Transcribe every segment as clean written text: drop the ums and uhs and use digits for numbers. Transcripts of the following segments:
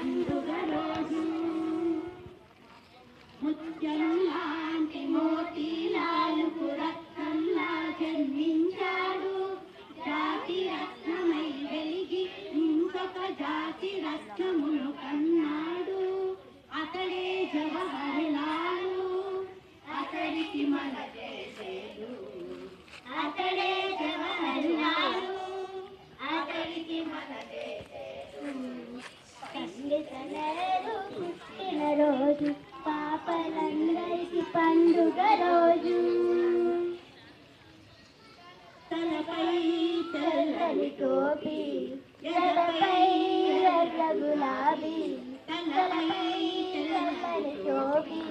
పండుగ రోజు ముత్యంలాంటి మోతీలాలకు రత్నంలా జన్మించాడు. జాతి రత్నమై వెలిగి ఇంకొక జాతి రత్నమును కన్నాడు. అతడే జవహర్లాలు, అతడికి మన దేశేలు. అతడే జవహర్లాలు, అతడికి మన దేశేలు. పండిత నెహ్రూ పుట్టిన రోజు పాపలందరికీ పండుగ రోజు. తలపై తెల్లని టోపీ, ఎడపై ఎర్ర గులాబీ. తలపై తెల్లని టోపీ,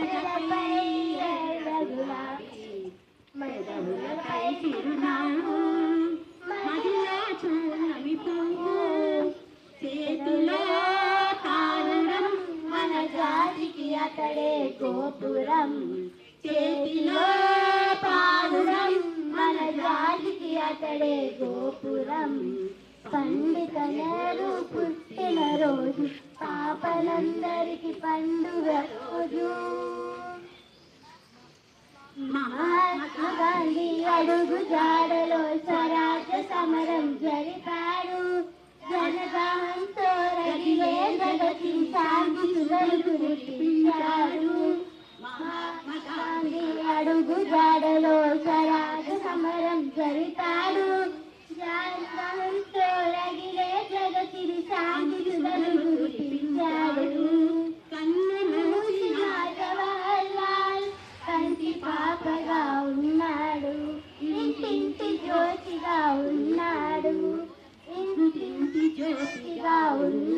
ఎడపై ఎర్ర గులాబీ. మెడలపై చిరునవ్వు, మహిళా చూనవి పువ్వు. చేతిలో తాళం, మన జాతికి అతడే గోపురం. చేతిలో తాళం, మన జాతికి అతడే గోపురం. పండిత నెహ్రూ పుట్టిన రోజు పాపలందరికీ పండుగ రోజు. మహాత్మా గాంధీ అడుగు జాడలో స్వరాజ్య సమరం జరిపాడు. జనదాహంతో రగిలే జగతిని శాంతి వెలుగులు నింపాడు. మహాత్మా గాంధీ అడుగు జాడలో స్వరాజ్య సమరం జరిపాడు. జనదాహంతో రగిలే జగతిని శాంతి వెలుగులు నింపాడు. కన్ను మూసిన జవహర్లాల్ కంటి పాపగా ఉన్నాడు. ఇంటింటి జ్యోతిగా ఉన్నాడు. ఇంటింటి జ్యోతిగా ఉన్నాడు.